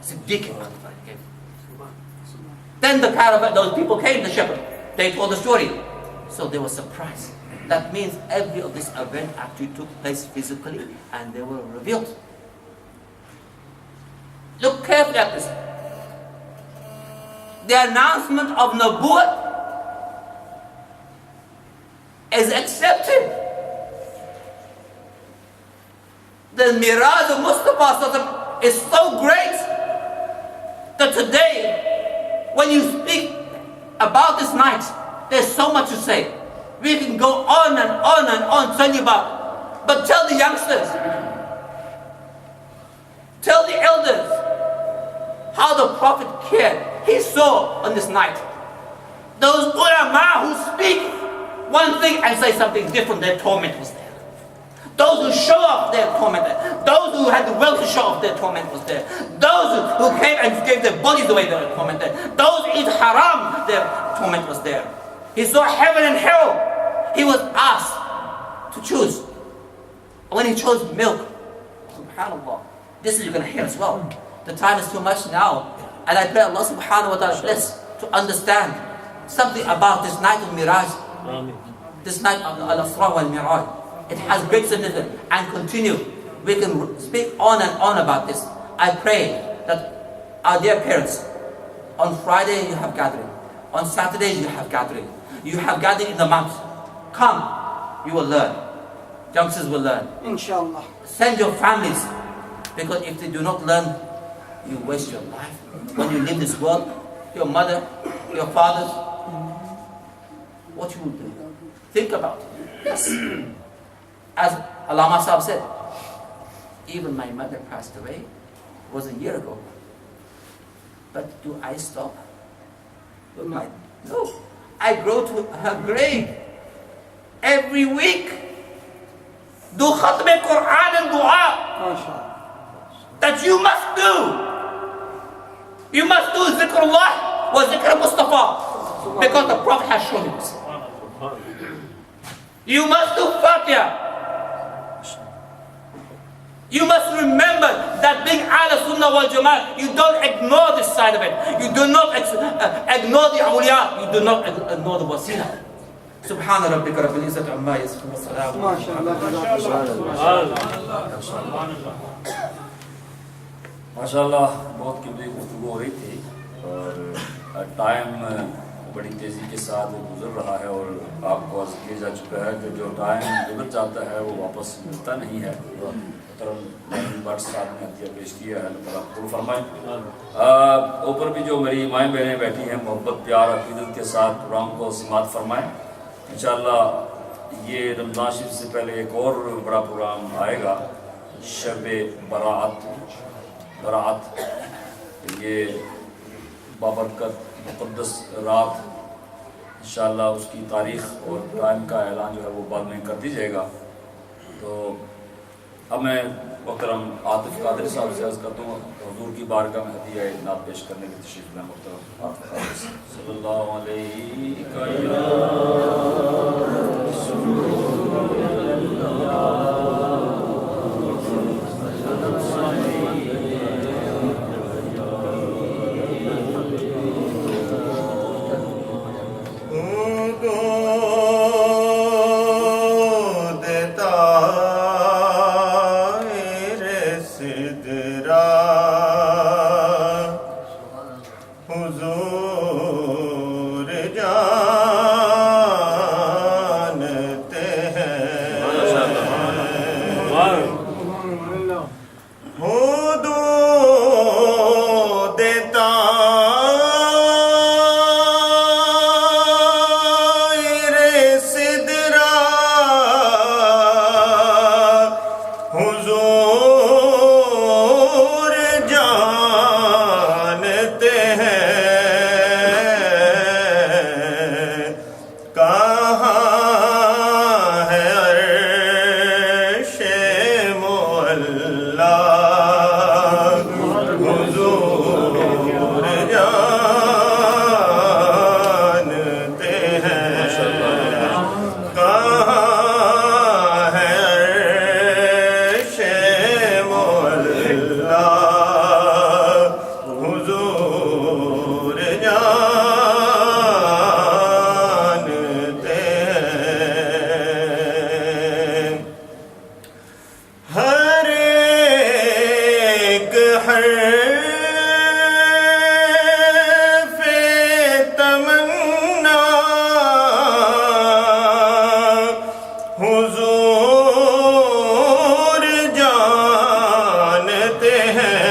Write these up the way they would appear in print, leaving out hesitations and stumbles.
Siddiq came. Then the caravan, those people came, the shepherd. They told the story. So they were surprised. That means every of this event actually took place physically and they were revealed. Look carefully at this. The announcement of Nabuwwat is accepted. The Miraj of Mustafa is so great that today, when you speak about this night, there's so much to say. We can go on and on and on telling you about. But tell the youngsters, tell the elders how the Prophet cared. He saw on this night. Those ulama who speak one thing and say something different, their torment was there. Those who show off, their torment there. Those who had the wealth to show off, their torment was there. Those who came and gave their bodies away, their torment there. Those who eat haram, their torment was there. He saw heaven and hell. He was asked to choose. When he chose milk, subhanAllah, this is you're going to hear as well. The time is too much now. And I pray Allah subhanahu wa ta'ala bless to understand something about this night of Miraj. This night of Al-Isra wal-Miraj. It has great significance and continue. We can speak on and on about this. I pray that our dear parents, on Friday you have gathering. On Saturdays you have gathering. You have gathering in the month. Come, you will learn. Youngsters will learn. Inshallah. Send your families. Because if they do not learn, you waste your life. When you leave this world, your mother, your fathers, what you will do? Think about it. Yes. As Allama Sahib said, even my mother passed away, it was a year ago. But do I stop? No. I go to her grave every week. Do Khatm Quran and dua that you must do. You must do Zikrullah wa Zikr Mustafa because the Prophet has shown us. You must do Fatiha. You must remember that being Ahl Sunnah wal Jama'ah, you don't ignore this side of it. You do not ignore the awliya. You do not ignore the wasila. Subhana rabbika rabbil izzati amma yasifun wa salamun. ماشاءاللہ بہت قیمتی گفتگو ہو رہی تھی اور time بڑی تیزی کے ساتھ گزر رہا ہے اور آپ کو عرض کیا جا چکا ہے کہ جو ٹائم گزر جاتا ہے وہ واپس ملتا نہیں ہے. محترم بٹ صاحب نے عطیہ پیش کیا ہے, اللہ تعالیٰ قبول فرمائے. اوپر بھی جو میری مائیں بہنیں بیٹھی ہیں محبت پیار عقیدت کے ساتھ پروگرام کو سماعت فرمائیں. انشاءاللہ یہ رمضان شریف سے پہلے ایک اور بڑا پروگرام آئے گا, شب برات. یہ بابرکت مقدس رات, انشاءاللہ اس کی تاریخ اور ٹائم کا اعلان جو ہے وہ بعد میں کر دی جائے گا. تو اب میں محترم عاطف قادری صاحب سے عرض کرتا ہوں حضور کی بارگاہ میں ہدیہ نعت پیش کرنے کی تشریف لیں. محترم عاطف قادری صلی اللہ علیہ حرف تمنا حضور جانتے ہیں،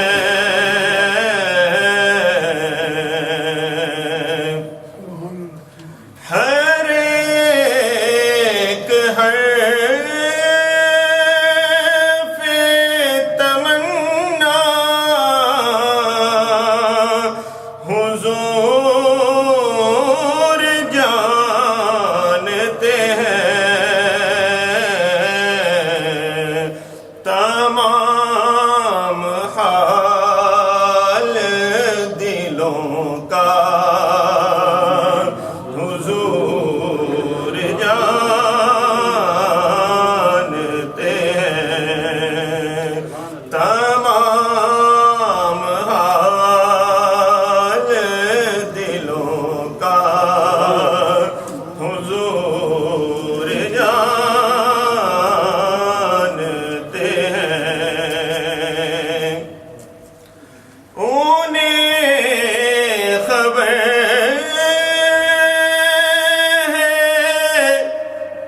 ہر ایک حرف تمنا حضور جانتے ہیں، تمام حال دلوں کا حضور جانتے ہیں، تمام حال دلوں کا حضور جانتے ہیں، انہیں خبر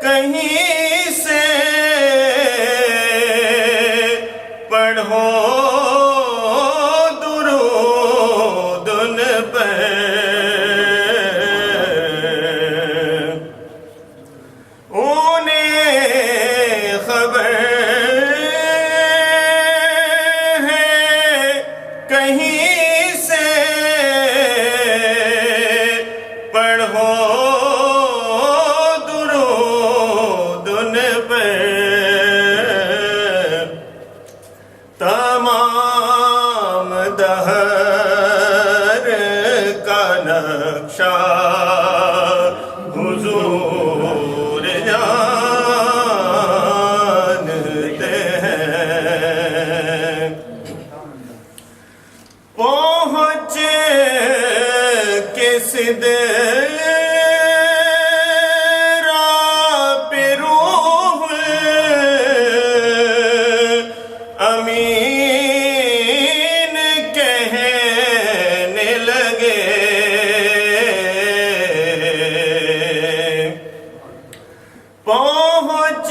کہیں سے پڑھو درود ان پر، انہیں خبر ہے کہیں سے پڑھو درود ان پر، تمام دہر کا نقشہ حضور جانتے ہیں، پہنچ کے سدرا پہ روح امین کہنے لگے، پہنچ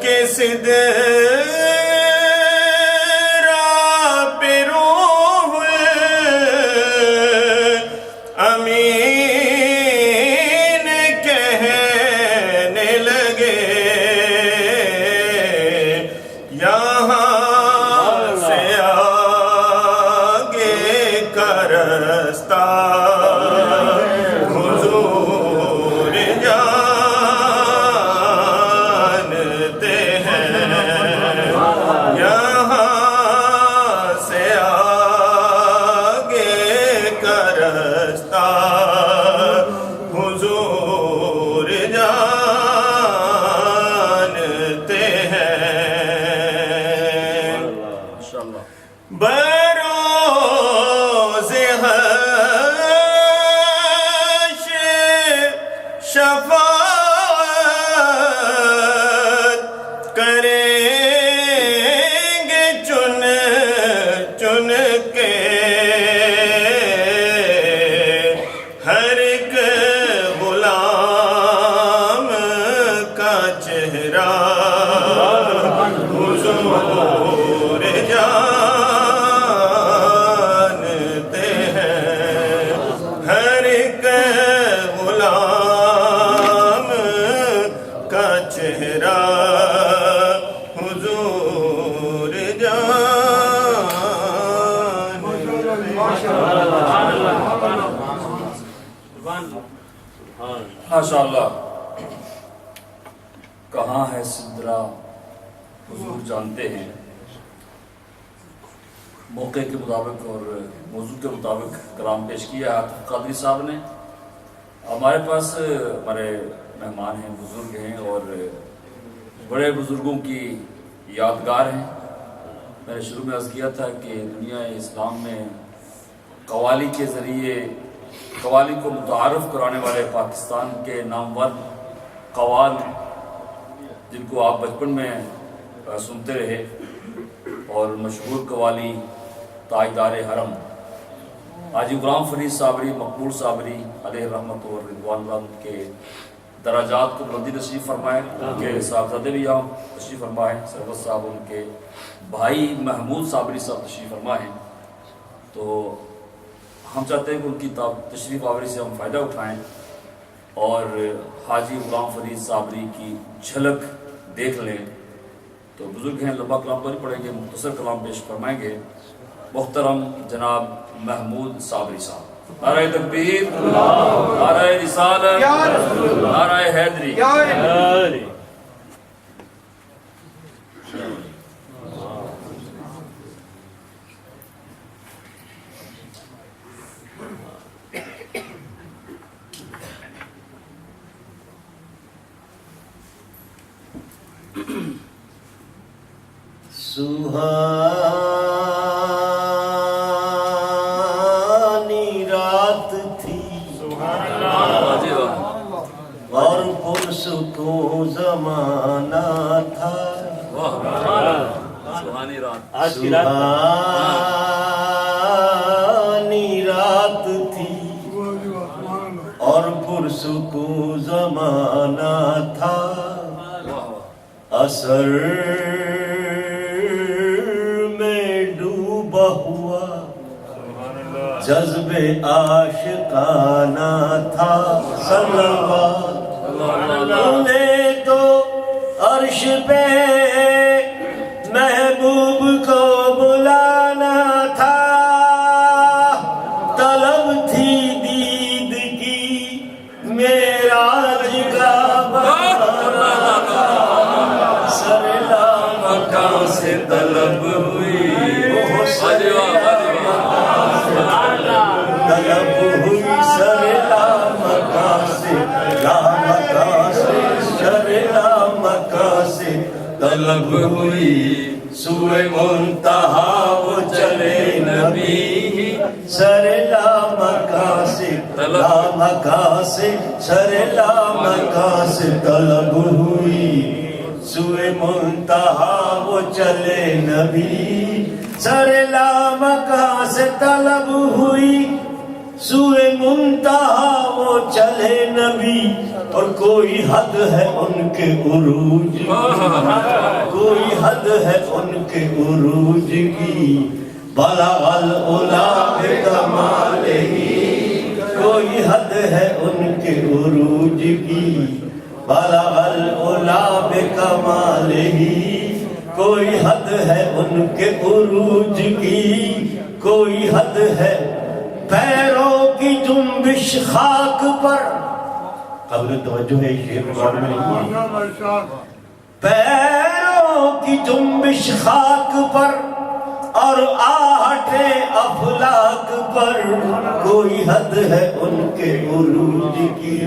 کے سدرا پہ روح امین کہنے لگے، یہاں سے آگے کا رستہ حضور جانتے ہیں، یہاں سے آگے کا رستہ حضور جانتے ہیں، ماشاءاللہ بروز حشر شفاعت کریں گے چن چن کے، ہر ایک غلام کا چہرہ حضور جانتے ہیں، ہر ایک غلام کا چہرہ حضور ماشاءاللہ. کہاں ہے سدرا حضور جانتے ہیں. موقع کے مطابق اور موضوع کے مطابق کلام پیش کیا عاطف قادری صاحب نے. ہمارے پاس ہمارے مہمان ہیں، بزرگ ہیں اور بڑے بزرگوں کی یادگار ہیں. میں نے شروع میں عرض کیا تھا کہ دنیا اسلام میں قوالی کے ذریعے قوالی کو متعارف کرانے والے پاکستان کے نامور قوال جن کو آپ بچپن میں سنتے رہے، اور مشہور قوالی تاجدار حرم حاجی غلام فرید صابری مقبول صابری علیہ رحمت و رضوان اللہ کے درجات کو بلندی نصیب فرمائے. ان کے صاحبزادے بھی یہاں تشریف فرما ہیں. سرور صاحب ان کے بھائی محمود صابری صاحب تشریف فرما ہیں. تو ہم چاہتے ہیں کہ ان کی تشریف آوری سے ہم فائدہ اٹھائیں اور حاجی غلام فرید صابری کی جھلک دیکھ لیں. تو بزرگ ہیں, لمبا کلام تو نہیں پڑھیں گے, مختصر کلام پیش فرمائیں گے. محترم جناب محمود صابری صاحب. نعرہ تکبیر, نعرہ رسالت, نعرہ حیدری. سبحانی رات تھی اور پرسکون زمانہ تھا. سبحانی رات, سبحانی رات تھی اور پرسکون زمانہ تھا. اثر ہوا جذب عاشقانہ تھا. صلوات انہیں تو عرش پہ محبوب کو بلانا تھا. طلب تھی دید کی معراج کا بہانا تھا. سرلا مکان سے طلب ہوئی, طلب ہوئی سرلا مکان سے, لامکان سے سرلا مکان سے طلب ہوئی. سوئے منتہا وہ چلے نبی, سرلا مکان سے لامکان سے سرلا مکان سے طلب ہوئی. سوئے منتہا وہ چلے نبی, سرلا مکان سے طلب ہوئی. سوئے منتہا وہ چلے نبی. اور کوئی حد ہے ان کے عروج کی, کوئی حد ہے ان کے عروج کی. بلغ العلا بکمالہ, کوئی حد ہے ان کے عروج کی. بلغ العلا بکمالہ, کوئی حد ہے ان کے عروج کی. کوئی حد ہے پیروں کی جنبش خاک پر, قبل توجہ ہے شیخ غور میں نہیں ہے. پیروں کی جنبش خاک پر اور آہٹیں افلاک پر. کوئی حد ہے ان کے عروج کی.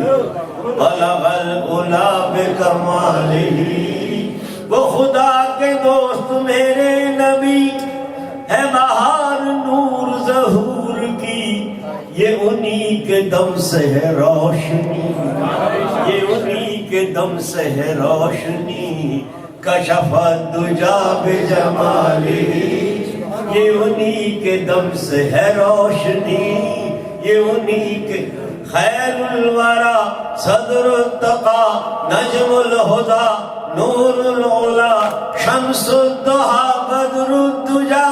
بلغ العلا بکمالہ, وہ خدا کے دوست میرے نبی ہے بہار نور ظہور کی. یہ انہی کے دم سے ہے روشنی, یہ انہی کے دم سے ہے روشنی. کشف الدجا بجمالہ, یہ انہی کے دم سے ہے روشنی. یہ انہی کے خیر الورا صدر التقا نجم الہدا نور العلا شمس الضحا بدر الدجا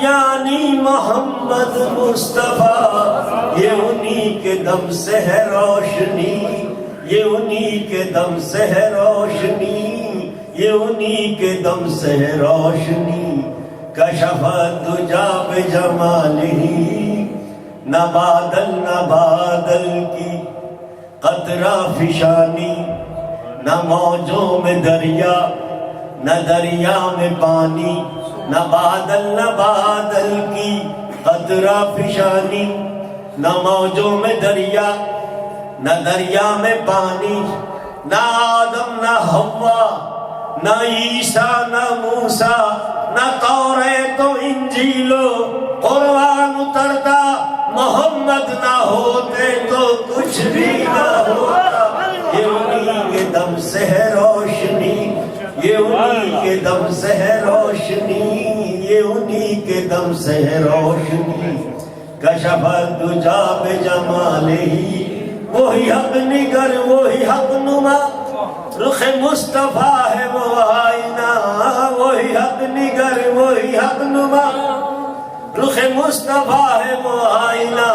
یعنی محمد مصطفیٰ. یہ انہی کے دم سے ہے روشنی, یہ انہی کے دم سے ہے روشنی, یہ انہی کے دم سے ہے روشنی. کشف الدجا بجمالہ, نہ بادل کی قطرہ فشانی, نہ موجوں میں دریا نہ دریا میں پانی. نہ بادل کی قطرہ فشانی, نہ موجوں میں دریا نہ دریا میں پانی. نہ آدم نہ حوا نہ عیسیٰ نہ موسیٰ نہ توریت و انجیل و قرآن اترتا. محمد نہ ہوتے تو کچھ بھی نہ ہوتا. یہ انہی کے دم سے ہے روشنی, یہ انہی کے دم سے ہے روشنی. انہی کے دم سے ہے روشنی کشف الدجا بجمالہ وہی حق نگر وہی حق نما رخ مصطفیٰ ہے وہ آئینہ وہی حق نگر وہی حق نما رخ مصطفیٰ ہے وہ آئینہ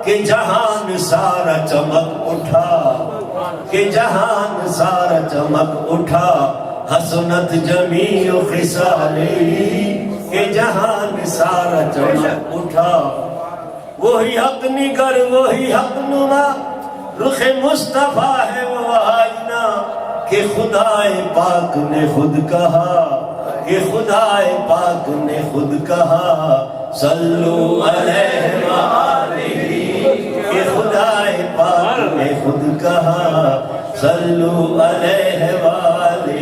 کہ جہان سارا چمک اٹھا کہ جہان سارا چمک اٹھا حسنت جمیع خصالہ کہ جہان سارا چمک اٹھا وہی حق نگر وہی حق نما رخ مصطفیٰ ہے وہ آئینہ کہ خدائے پاک نے خود کہا کہ خدائے پاک نے خود کہا صلو علیہ وآلہ کہ خدائے پاک نے خود کہا صلو علیہ وآلہ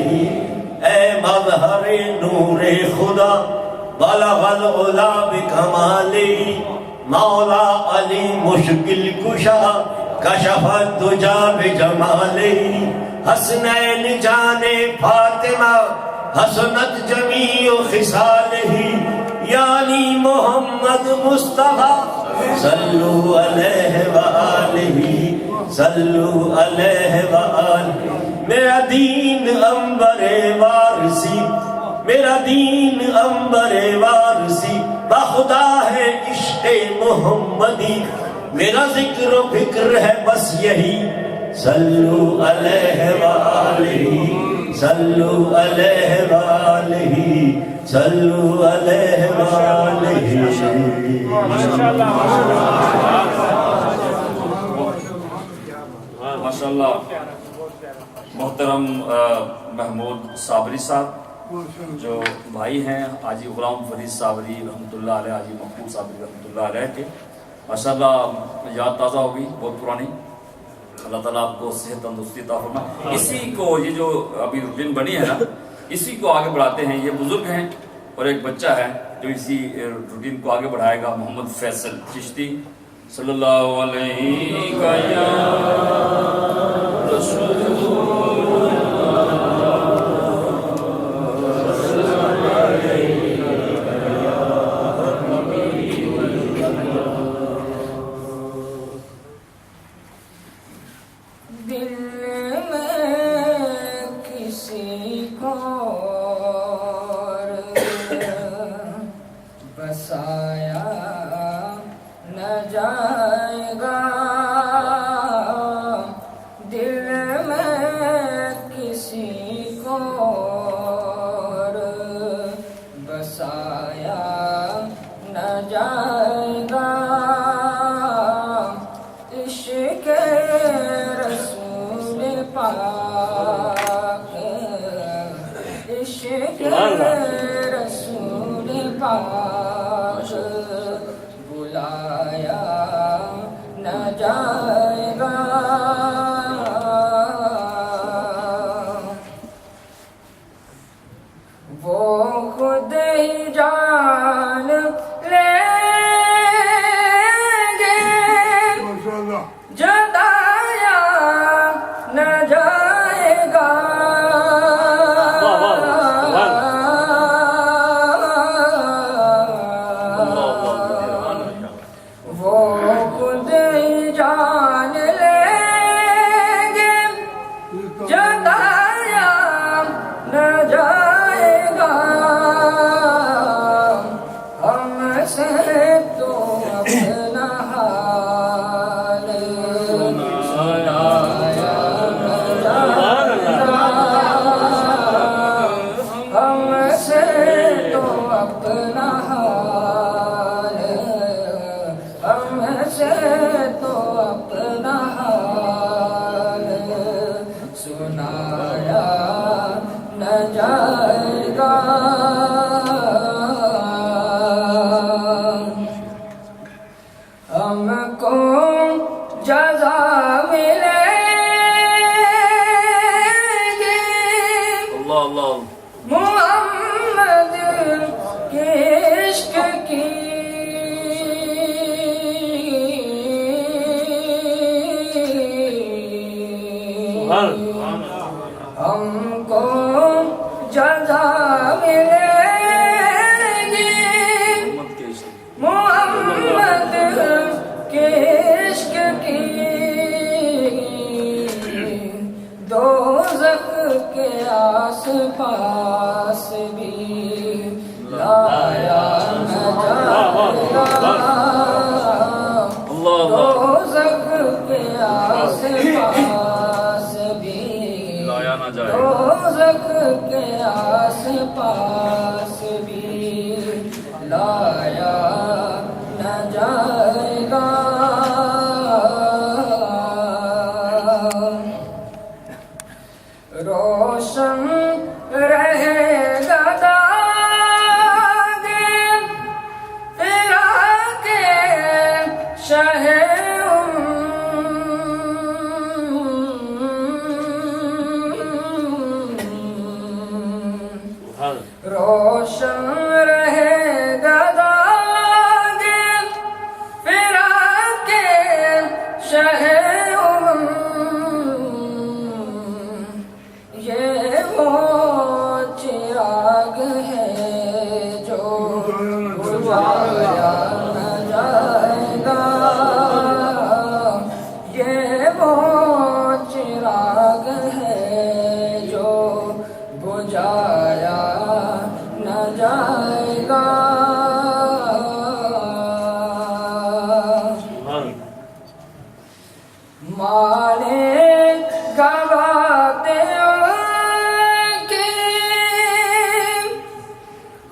اے مظہر نور خدا بلغ العلا بکمالہ مولا علی مشکل کشا کشف الدجا بجمالہ حسنین جان فاطمہ حسنت جمیع خصالہ یعنی محمد مصطفیٰ صلو علیہ وآلہ صلو علیہ وآلہ میرا دین عنبر وارسی میرا دین عنبر وارسی بخدا ہے عشق محمدی میرا ذکر و فکر ہے بس یہی صلو علیہ وآلہ صلو علیہ وآلہ صلو علیہ وآلہ ماشاءاللہ محترم محمود صابری صاحب جو بھائی ہیں حاجی غلام فرید صابری رحمۃ اللہ علیہ حاجی محمود صابری رحمۃ اللہ علیہ کے ماشاءاللہ یاد تازہ ہوگی بہت پرانی اللہ تعالیٰ آپ کو صحت تندرستی عطا فرمائے اسی کو یہ جو ابھی روٹین بنی ہے نا اسی کو آگے بڑھاتے ہیں یہ بزرگ ہیں اور ایک بچہ ہے جو اسی روٹین کو آگے بڑھائے گا محمد فیصل چشتی صلی اللہ علیہ یا رسول ہم کو جزا ملے گی پاس بھی لایا نہ جائے گا دوزخ کے آس پاس بھی لایا نہ جائے دوزخ کے آس پاس بھی لایا نہ جائے گا روشن رہے گا داغ فراق شہ روشن رہے گا داغ فراق شہ یہ وہ چراغ ہے جو بجھایا نہ جائے گا یہ وہ چراغ ہے جو بجھایا نہ جائے گا مالے گواتے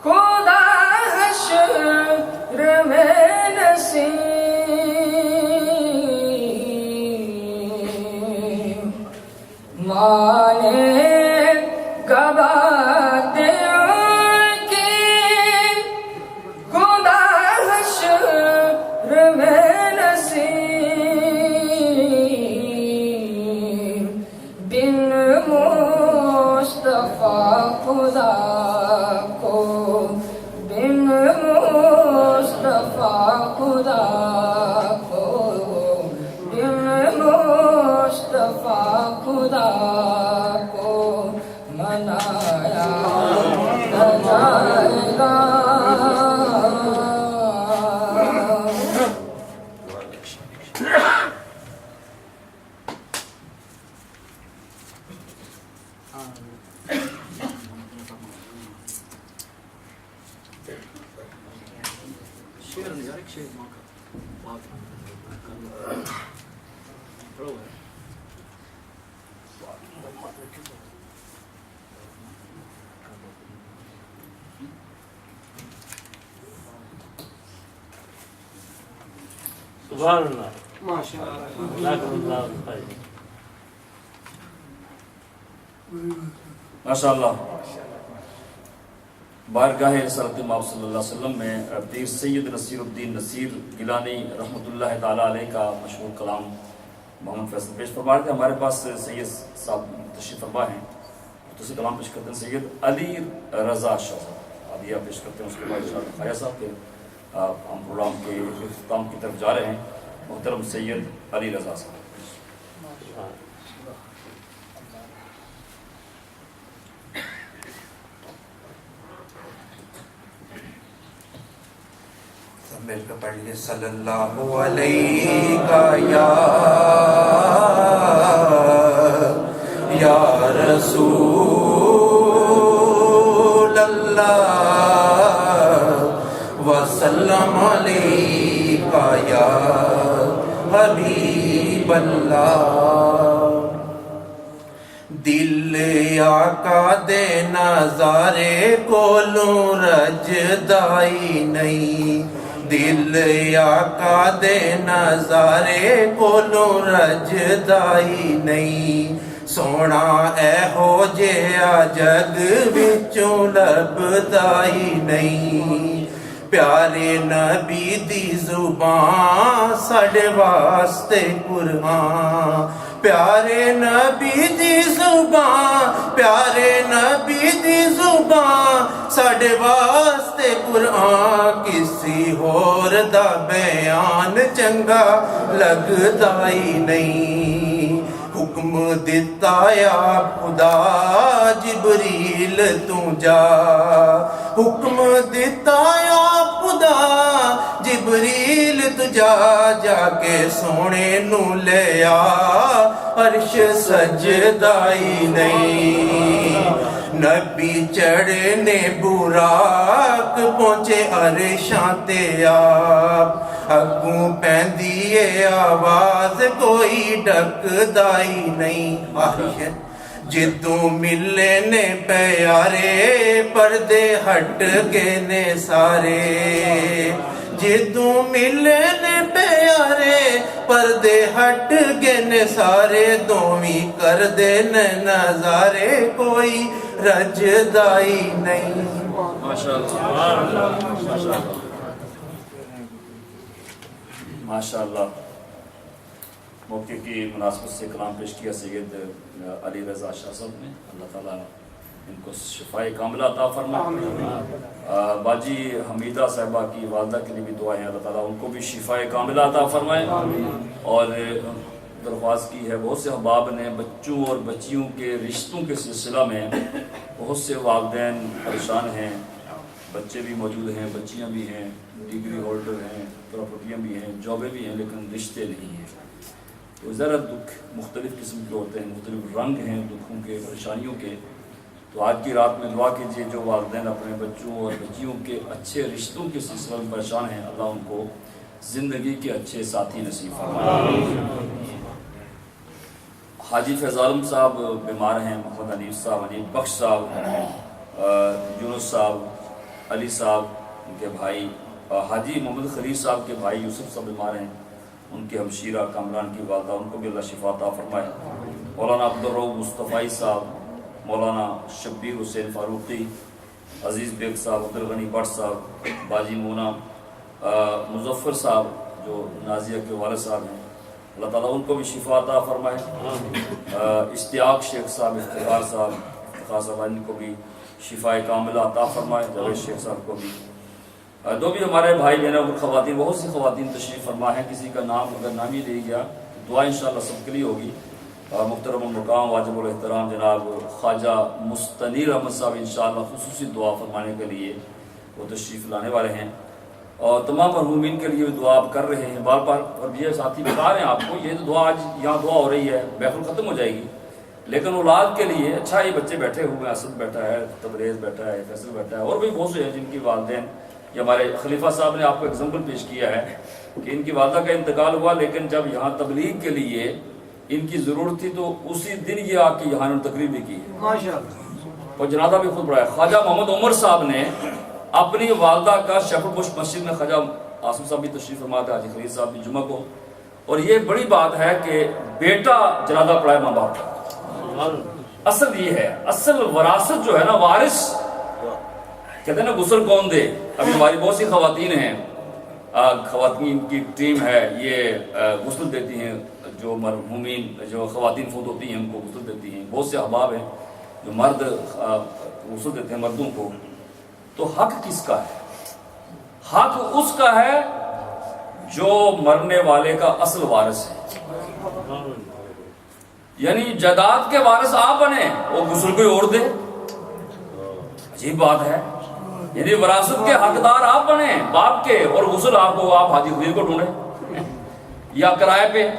خدا حشر میں نصیب مالے گواتے خدا حشر میں نصیب بن مصطفیٰ خدا کو بن مصطفیٰ خدا کو بن مصطفیٰ خدا کو منایا نہ جائے گا سبحان اللہ جزاکم اللہ خیر ماشاء اللہ بارگاہ رسالت مآب صلی اللہ علیہ وسلم میں پیر سید نصیر الدین نصیر گیلانی رحمۃ اللہ تعالیٰ علیہ کا مشہور کلام محمد فیصل پیش فرما رہے تھے. ہمارے پاس سید صاحب تشریف فرما ہیں تو سے کلام پیش کرتے ہیں سید علی رضا شاہ صاحب عادیہ پیش کرتے ہیں. اس کے بعد ارشاد خواجہ صاحب کے ہم پروگرام کے اختتام کی طرف جا رہے ہیں. محترم سید علی رضا صاحب. مل کر پڑھ لیے صلی اللہ علیہ یا رسول اللہ وسلم علیہ یا حبیب اللہ. دل آقا دے نظارے کولوں رجدائی نہیں. دل آقا دے نظارے کولوں رجدائی نہیں. سونا اے ہو جیا جگ وچوں لبدائی نہیں. پیارے نبی دی زبان ساڈے واسطے قرآن. پیارے نبی دی زبان پیارے نبی دی زبان ساڈے واسطے قرآن. کسی ہور دا بیان چنگا لگدا ہی نہیں. حکم دیتا یا خدا جبریل تو جا. حکم دیتا یا خدا جبریل تو جا. جا کے سونے نو لے آ عرش سجدائی نہیں. نبی چڑھنے براق پہنچے عرشاں تے آپ اگوں پیندی ہے آواز کوئی ڈکدائی نہیں آخر جدوں ملے نے پیارے پردے ہٹ گئے نے سارے جدوں ملے نے پیارے پردے ہٹ گئے نے سارے دوویں کر دے نظارے کوئی رجدائی نہیں ماشاء اللہ موقع کی مناسبت سے کلام پیش کیا سید علی رضا شاہ صاحب نے. اللہ تعالیٰ ان کو شفائے کاملہ عطا فرمائے. باجی حمیدہ صاحبہ کی والدہ کے لیے بھی دعائیں, اللہ تعالیٰ ان کو بھی شفائے کاملہ عطا فرمائے. اور درخواست کی ہے, بہت سے احباب نے بچوں اور بچیوں کے رشتوں کے سلسلہ میں بہت سے والدین پریشان ہیں, بچے بھی موجود ہیں, بچیاں بھی ہیں, ڈگری ہولڈر ہیں, پراپرٹیاں بھی ہیں, جابیں بھی ہیں, لیکن رشتے نہیں ہیں. تو ذرا دکھ مختلف قسم کے ہوتے ہیں, مختلف رنگ ہیں دکھوں کے, پریشانیوں کے. تو آج کی رات میں دعا کیجیے جو والدین اپنے بچوں اور بچیوں کے اچھے رشتوں کے سلسلے میں پریشان ہیں, اللہ ان کو زندگی کے اچھے ساتھی نصیب فرمائے. حاجی فیض عالم صاحب بیمار ہیں, محمد انیف صاحب, انیف بخش صاحب, یونس صاحب, علی صاحب ان کے بھائی, حاجی محمد خلیل صاحب کے بھائی یوسف صاحب بیمار ہیں, ان کے ہمشیرہ کامران کی والدہ, ان کو بھی اللہ شفا عطا فرمائے. مولانا عبدالرؤوف مصطفی صاحب, مولانا شبیر حسین فاروقی, عزیز بیگ صاحب, عبدالغنی بٹ صاحب, باجی مونا, مظفر صاحب جو نازیہ کے والد صاحب ہیں, اللہ تعالیٰ ان کو بھی شفا عطا فرمائے. اشتیاق شیخ صاحب, افتخار صاحب, افتخار صاحب ان کو بھی شفا کاملہ عطا فرمائے. جاوید شیخ صاحب کو بھی, جو بھی ہمارے بھائی بہن اور خواتین, بہت سی خواتین تشریف فرما ہے, کسی کا نام اگر نام ہی لے گیا دعا انشاءاللہ سب کے لیے ہوگی. محترم المقام واجب الاحترام جناب خواجہ مستنیر احمد صاحب انشاءاللہ خصوصی دعا فرمانے کے لیے وہ تشریف لانے والے ہیں, اور تمام مرحومین کے لیے دعا آپ کر رہے ہیں بار بار. اور یہ ساتھی بتا رہے ہیں آپ کو, یہ تو دعا آج یہاں دعا ہو رہی ہے, محفل ختم ہو جائے گی, لیکن اولاد کے لیے اچھا یہ بچے بیٹھے ہوئے ہیں, اسد بیٹھا ہے, تبریز بیٹھا ہے, فیصل بیٹھا ہے, اور بھی بہت سے ہیں جن کی والدین, یہ ہمارے خلیفہ صاحب نے آپ کو ایگزامپل پیش کیا ہے کہ ان کی والدہ کا انتقال ہوا, لیکن جب یہاں تبلیغ کے لیے ان کی ضرورت تھی تو اسی دن یہ آ کے یہاں انہوں نے تقریر بھی کی اور جنازہ بھی خود پڑھایا. خواجہ محمد عمر صاحب نے اپنی والدہ کا شیخ پشت مسجد میں, خواجہ آصف صاحب بھی تشریف فرما تھے, حاجی خلیل صاحب بھی جمعہ کو, اور یہ بڑی بات ہے کہ بیٹا جنازہ پڑھائے ماں باپ کا. اصل یہ ہے, اصل وراثت جو ہے نا, وارث کہتے ہیں نا غسل کون دے. ابھی ہماری بہت سی خواتین ہیں, خواتین کی ٹیم ہے, یہ غسل دیتی ہیں, جو مرحومین جو خواتین فوت ہوتی ہیں ان کو غسل دیتی ہیں. بہت سے احباب ہیں جو مرد غسل دیتے ہیں مردوں کو. تو حق کس کا ہے؟ حق اس کا ہے جو مرنے والے کا اصل وارث ہے, یعنی جائیداد کے وارث آپ بنے, وہ غسل کوئی اور دے. عجیب بات ہے, یعنی وراثت کے حقدار آپ بنے باپ کے, اور غسل آپ حاجی خلیل کو ڈھونڈے یا کرائے پہ,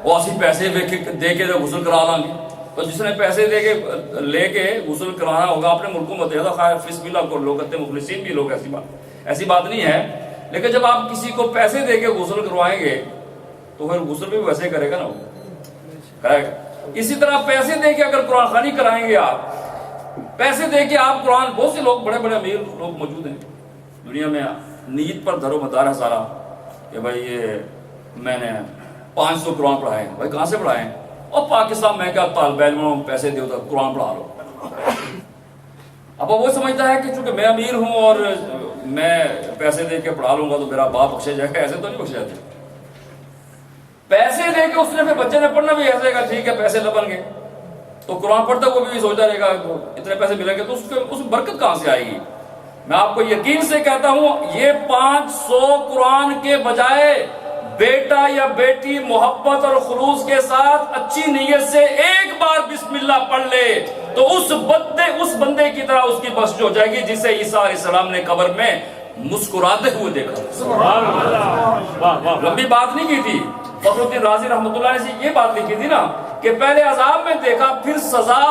وہ اسی پیسے دے کے غسل کرا لیں گے. تو جس نے پیسے دے کے لے کے غسل کرانا ہوگا اپنے ملکوں میں متحدہ خیر فیس بھی لوگ کہتے ہیں, مخلصین بھی لوگ, ایسی بات نہیں ہے. لیکن جب آپ کسی کو پیسے دے کے غسل کروائیں گے تو پھر غسل بھی ویسے کرے گا نا, وہ کرے گا. اسی طرح پیسے دے کے اگر قرآن خوانی کرائیں گے آپ, پیسے دے کے آپ قرآن, بہت سے لوگ بڑے بڑے امیر لوگ موجود ہیں دنیا میں, نیت پر دھر و مدار ہے سارا کہ بھائی یہ میں نے 500 قرآن پڑھائے ہیں. بھائی کہاں سے پڑھائے ہیں؟ اور پاکستان میں کیا طالب علموں پیسے دے تو قرآن پڑھا لو. اب وہ سمجھتا ہے کہ چونکہ میں امیر ہوں اور میں پیسے دے کے پڑھا لوں گا تو میرا باپ بخشے جائے گا. ایسے تو نہیں بخشے جاتے. پیسے دے کے اس نے پھر بچے نے پڑھنا بھی ایسے گا, ٹھیک ہے پیسے لبن گے تو قرآن پڑھتا وہ بھی سوچتا رہے گا اتنے پیسے ملیں گے, تو اس برکت کہاں سے آئے گی؟ میں آپ کو یقین سے کہتا ہوں, یہ 500 قرآن کے بجائے بیٹا یا بیٹی محبت اور خلوص کے ساتھ اچھی نیت سے ایک بار بسم اللہ پڑھ لے تو اس بندے کی طرح اس کی بخشش ہو جائے گی جسے عیسیٰ علیہ السلام نے قبر میں مسکراتے ہوئے دیکھا. لمبی بات نہیں کی تھی, فخر الدین رازی رحمۃ اللہ نے یہ بات لکھی تھی نا کہ پہلے عذاب میں دیکھا، پھر سزا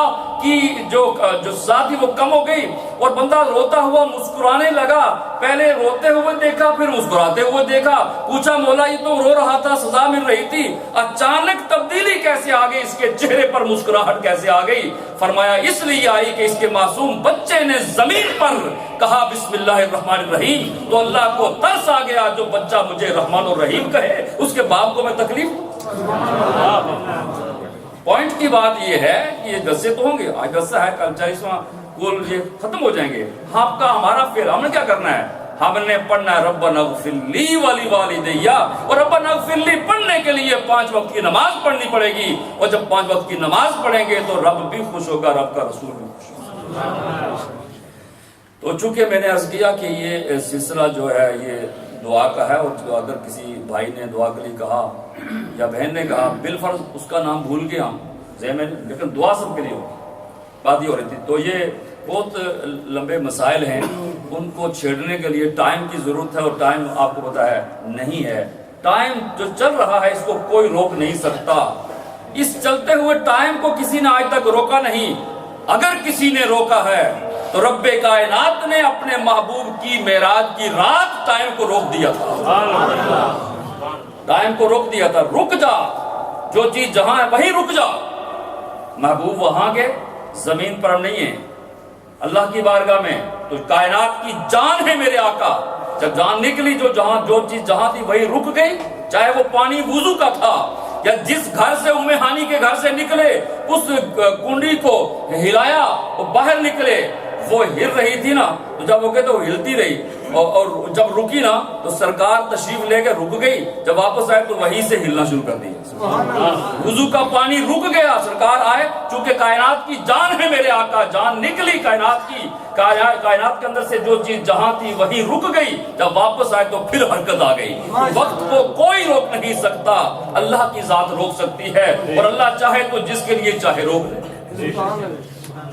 کی جو سزا تھی وہ کم ہو گئی، اور بندہ روتا ہوا مسکرانے لگا، پہلے روتے ہوئے دیکھا پھر مسکراتے ہوئے دیکھا، پوچھا مولا یہ تو رو رہا تھا سزا مل رہی تھی، اچانک تبدیلی کیسے آ گئی، اس کے چہرے پر مسکراہٹ کیسے آ گئی؟ فرمایا اس لیے آئی کہ اس کے معصوم بچے نے زمین پر کہا بسم اللہ الرحمن الرحیم، تو اللہ کو ترس آ گیا، جو بچہ مجھے رحمان الرحیم کہے اس کے باپ کو میں تکلیف دوں۔ پوائنٹ کی بات یہ ہے کہ یہ جلسے تو ہوں گے، آج جلسہ ہے، کل 40واں کل یہ ختم ہو جائیں گے، آپ کا ہمارا فعل، ہم نے کیا کرنا ہے؟ ہم نے پڑھنا ہے ربنا اغفر لی ولی والدیہ، اور ربنا اغفر لی پڑھنے کے لیے 5 وقت کی نماز پڑھنی پڑے گی، اور جب 5 وقت کی نماز پڑھیں گے تو رب بھی خوش ہوگا، رب کا رسول بھی خوش ہوگا۔ تو چونکہ میں نے عرض کیا کہ یہ سلسلہ جو ہے یہ دعا کا ہے، اور اگر کسی بھائی نے دعا کے لیے کہا یا بہن نے کہا بالفرض اس کا نام بھول گیا ہم ذہن میں، لیکن دعا سب کے لیے ہوگی، بات یہ ہو رہی تھی۔ تو یہ بہت لمبے مسائل ہیں، ان کو چھیڑنے کے لیے ٹائم کی ضرورت ہے، اور ٹائم آپ کو پتہ ہے نہیں ہے، ٹائم جو چل رہا ہے اس کو کوئی روک نہیں سکتا، اس چلتے ہوئے ٹائم کو کسی نے آج تک روکا نہیں، اگر کسی نے روکا ہے تو رب کائنات نے اپنے محبوب کی معراج کی رات ٹائم کو روک دیا تھا، ٹائم کو روک دیا تھا، رک جا، جو چیز جہاں ہے وہیں رک جا، محبوب وہاں کے زمین پر نہیں ہے، اللہ کی بارگاہ میں، تو کائنات کی جان ہے میرے آقا، جب جان نکلی جو چیز جہاں تھی وہی رک گئی، چاہے وہ پانی وضو کا تھا، یا جس گھر سے ام ہانی کے گھر سے نکلے اس کنڈی کو ہلایا وہ باہر نکلے، وہ ہل رہی تھی نا، تو جب وہ کہتے وہ ہلتی رہی، اور جب رکی نا تو سرکار تشریف لے کے رک گئی، جب واپس آئے تو وہیں سے ہلنا شروع کر دیا، وضو کا پانی رک گیا، سرکار آئے، چونکہ کائنات کی جان ہے میرے آقا، جان نکلی کائنات کی، کائنات کے اندر سے جو چیز جہاں تھی وہیں رک گئی، جب واپس آئے تو پھر حرکت آ گئی، وقت کو کوئی روک نہیں سکتا، اللہ کی ذات روک سکتی ہے، اور اللہ چاہے تو جس کے لیے چاہے روک لے۔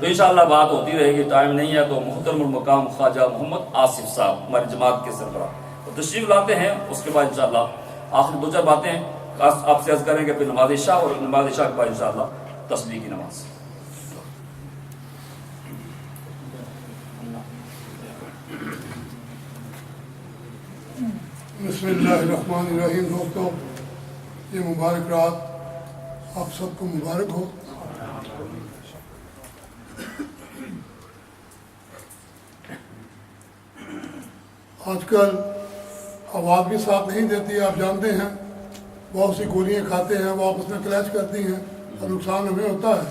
تو انشاءاللہ بات ہوتی رہے گی، ٹائم نہیں ہے تو محترم المقام خواجہ محمد آصف صاحب ہماری جماعت کے سربراہ تو تشریف لاتے ہیں، اس کے بعد انشاءاللہ آخر 2-4 باتیں آپ سے عرض کریں گے، پھر نماز عشاء، اور نماز عشاء کے بعد انشاءاللہ تسبیح کی نماز۔ بسم اللہ الرحمن الرحیم۔ دوستو، یہ مبارک رات آپ سب کو مبارک ہو۔ آج کل آواز بھی ساتھ نہیں دیتی، آپ جانتے ہیں، بہت سی گولیاں کھاتے ہیں، وہ آپس میں کلیش کرتی ہیں اور نقصان ہمیں ہوتا ہے،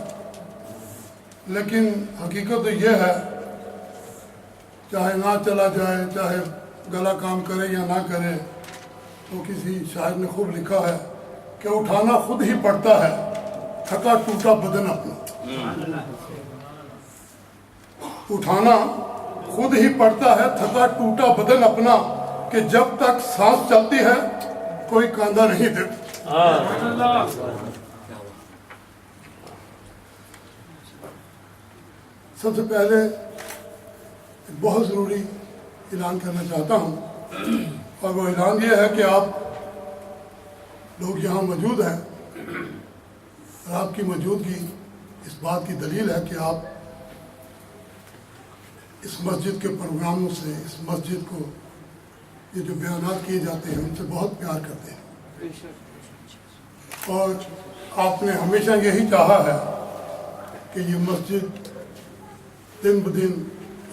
لیکن حقیقت تو یہ ہے، چاہے نہ چلا جائے، چاہے گلا کام کرے یا نہ کرے، تو کسی شاعر نے خوب لکھا ہے کہ اٹھانا خود ہی پڑتا ہے تھکا ٹوٹا بدن اپنا، اٹھانا خود ہی پڑتا ہے تھکا ٹوٹا بدن اپنا، کہ جب تک سانس چلتی ہے کوئی کاندھا نہیں دیتا۔ سب سے پہلے ایک بہت ضروری اعلان کرنا چاہتا ہوں، اور وہ اعلان یہ ہے کہ آپ لوگ یہاں موجود ہیں، اور آپ کی موجودگی اس بات کی دلیل ہے کہ آپ اس مسجد کے پروگراموں سے، اس مسجد کو یہ جو بیانات کیے جاتے ہیں ان سے بہت پیار کرتے ہیں، اور آپ نے ہمیشہ یہی چاہا ہے کہ یہ مسجد دن بدن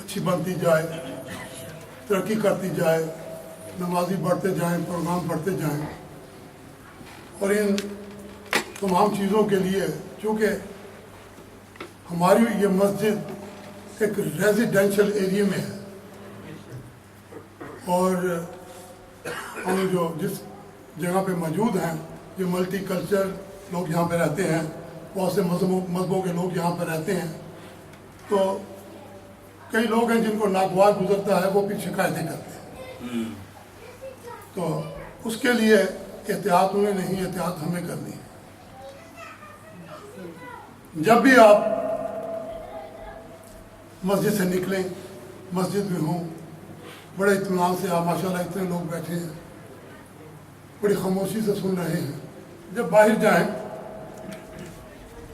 اچھی بنتی جائے، ترقی کرتی جائے، نمازی بڑھتے جائیں، پروگرام بڑھتے جائیں، اور ان تمام چیزوں کے لیے چونکہ ہماری یہ مسجد ایک ریزیڈینشل ایریا میں ہے، اور ہم جو جس جگہ پہ موجود ہیں یہ ملٹی کلچر لوگ یہاں پہ رہتے ہیں، بہت سے مذہبوں کے لوگ یہاں پہ رہتے ہیں، تو کئی لوگ ہیں جن کو ناگوار گزرتا ہے وہ پھر شکایتیں کرتے ہیں، تو اس کے لیے احتیاط انہیں نہیں، احتیاط ہمیں کرنی ہے۔ جب بھی آپ مسجد سے نکلیں، مسجد میں ہوں، بڑے اطمینان سے آپ ماشاءاللہ اتنے لوگ بیٹھے ہیں، بڑی خاموشی سے سن رہے ہیں، جب باہر جائیں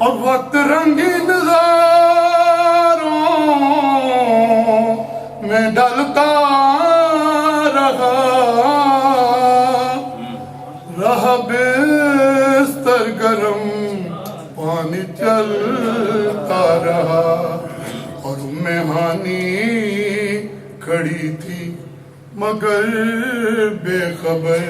اور وقت رنگین نظاروں میں ڈلتا رہا بستر گرم پانی چلتا رہا اور ہانی کھڑی تھی مگر بے خبر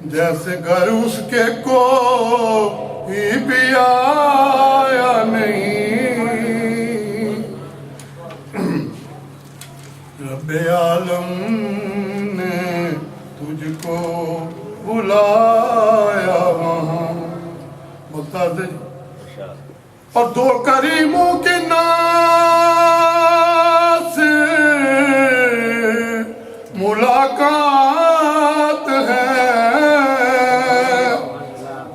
جیسے گھر اس کے کوئی بھی آیا نہیں رب عالم نے تجھ کو بلایا وہاں بتا دے اور دو کریموں کے نام سے ملاقات ہے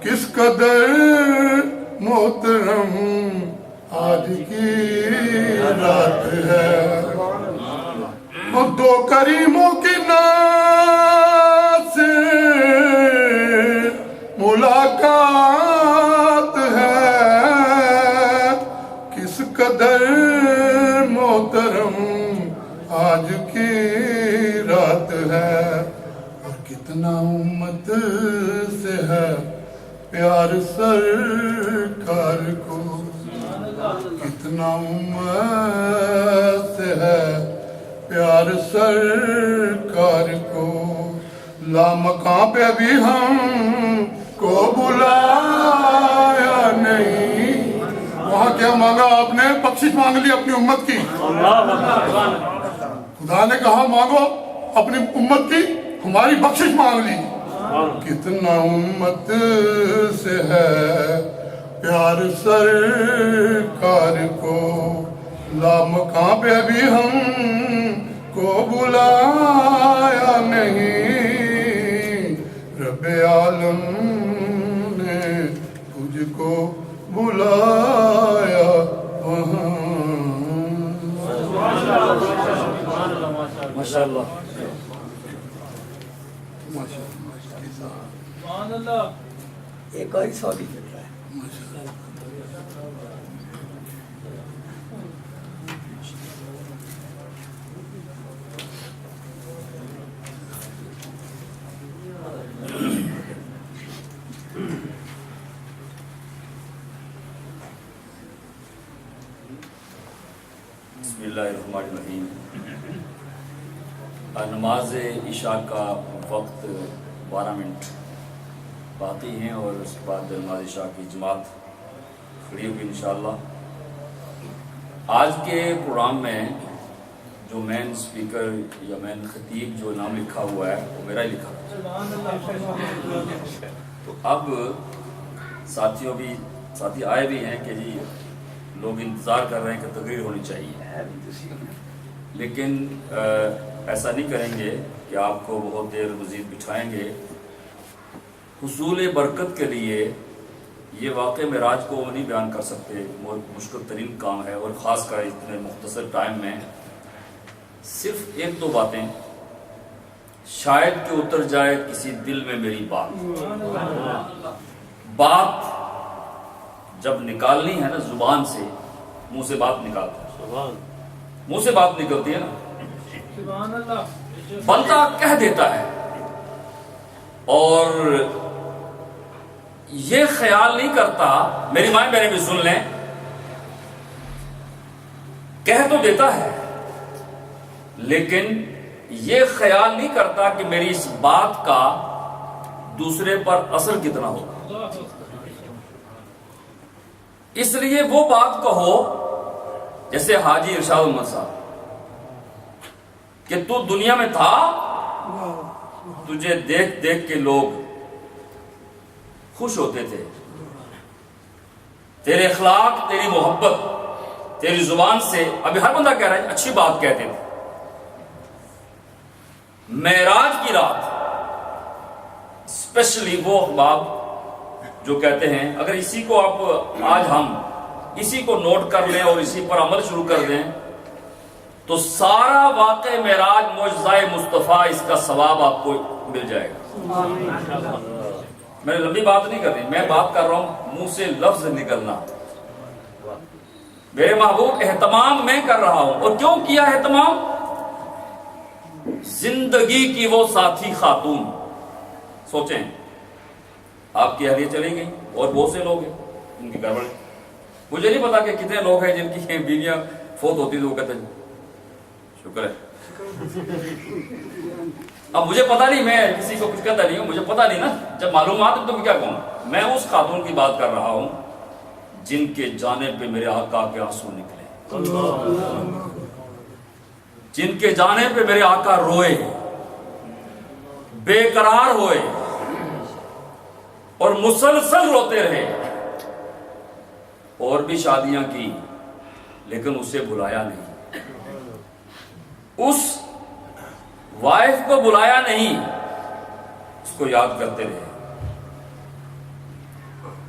کس قدر محترم آج کی رات ہے اور دو کریموں کے نام سے ملاقات ہے کس قدر محترم آج کی رات ہے اور کتنا امت سے ہے پیار سرکار کو کتنا امت سے ہے پیار سرکار کو لامکاں پہ بھی ہم کو بلایا نہیں وہاں کیا مانگا آپ نے بخشش مانگ لی اپنی امت کی خدا نے کہا مانگو اپنی امت کی ہماری بخشش مانگ لی کتنا امت سے ہے پیار سرکار کو لامکاں پہ بھی ہم کو بلایا نہیں رب عالم نے تجھ کو بلایا وہاں ماشاءاللہ ایک اور سوال چل رہا ہے بسم اللہ الرحمن الرحیم نماز عشاء کا وقت 12 منٹ باقی ہیں اور اس کے بعد نماز عشاء کی جماعت کھڑی ہوئی انشاءاللہ آج کے پروگرام میں جو مین سپیکر یا مین خطیب جو نام لکھا ہوا ہے وہ میرا ہی لکھا ہے تو اب ساتھی آئے بھی ہیں کہ جی لوگ انتظار کر رہے ہیں کہ تقریر ہونی چاہیے لیکن ایسا نہیں کریں گے کہ آپ کو بہت دیر مزید بٹھائیں گے حصول برکت کے لیے یہ واقع معراج کو نہیں بیان کر سکتے مشکل ترین کام ہے اور خاص کر اتنے مختصر ٹائم میں صرف ایک دو باتیں شاید کہ اتر جائے کسی دل میں میری بات جب نکالنی ہے نا زبان سے منہ سے بات نکالتا ہے منہ سے بات نکلتی ہے نا بندہ کہہ دیتا ہے اور یہ خیال نہیں کرتا میری مائیں میرے بھی سن لیں کہہ تو دیتا ہے لیکن یہ خیال نہیں کرتا کہ میری اس بات کا دوسرے پر اثر کتنا ہوگا اس لیے وہ بات کہو جیسے حاجی ارشاد احمد صاحب کہ تو دنیا میں تھا تجھے دیکھ دیکھ کے لوگ خوش ہوتے تھے تیرے اخلاق تیری محبت تیری زبان سے ابھی ہر بندہ کہہ رہا ہے اچھی بات کہتے تھے معراج کی رات اسپیشلی وہ احباب جو کہتے ہیں اگر اسی کو آپ آج ہم اسی کو نوٹ کر لیں اور اسی پر عمل شروع کر دیں تو سارا واقع معراج معجزہ مصطفیٰ اس کا ثواب آپ کو مل جائے گا میں لمبی بات نہیں کر رہی، میں بات کر رہا ہوں منہ سے لفظ نکلنا. میرے محبوب اہتمام میں کر رہا ہوں. اور کیوں کیا اہتمام؟ زندگی کی وہ ساتھی خاتون. سوچیں آپ کی اہلیہ چلی گئی اور بہت سے لوگ ہیں ان کی گڑبڑ. مجھے نہیں پتا کہ کتنے لوگ ہیں جن کی بیویاں فوت ہوتی تو وہ کہتے ہیں شکر ہے. اب مجھے پتا نہیں، میں کسی کو کچھ کہتا نہیں ہوں، مجھے پتا نہیں نا. جب معلومات ہے تو میں کیا کہوں. میں اس خاتون کی بات کر رہا ہوں جن کے جانے پہ میرے آقا کے آنسو نکلے، جن کے جانے پہ میرے آقا روئے، بے قرار ہوئے اور مسلسل روتے رہے. اور بھی شادیاں کی لیکن اسے بلایا نہیں، اس وائف کو بلایا نہیں، اس کو یاد کرتے رہے.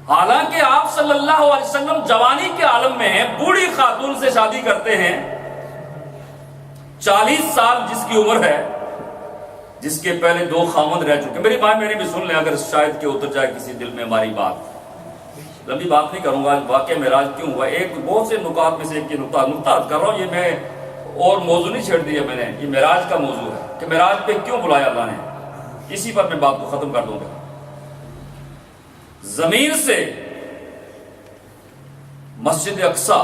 حالانکہ آپ صلی اللہ علیہ وسلم جوانی کے عالم میں ہیں، بوڑھی خاتون سے شادی کرتے ہیں، 40 سال جس کی عمر ہے، جس کے پہلے 2 خاوند رہ چکے. میری بات میری بھی سن لیں اگر شاید کہ اتر جائے کسی دل میں ہماری بات. لمبی بات نہیں کروں گا. واقعہ معراج کیوں ہوا، ایک بہت سے نکات میں سے ایک نکتہ کر رہا ہوں. یہ میں اور موضوع نہیں چھیڑ دیا میں نے، یہ معراج کا موضوع ہے کہ معراج پہ کیوں بلایا اللہ نے. اسی پر میں بات کو ختم کر دوں گا. زمین سے مسجد اقصی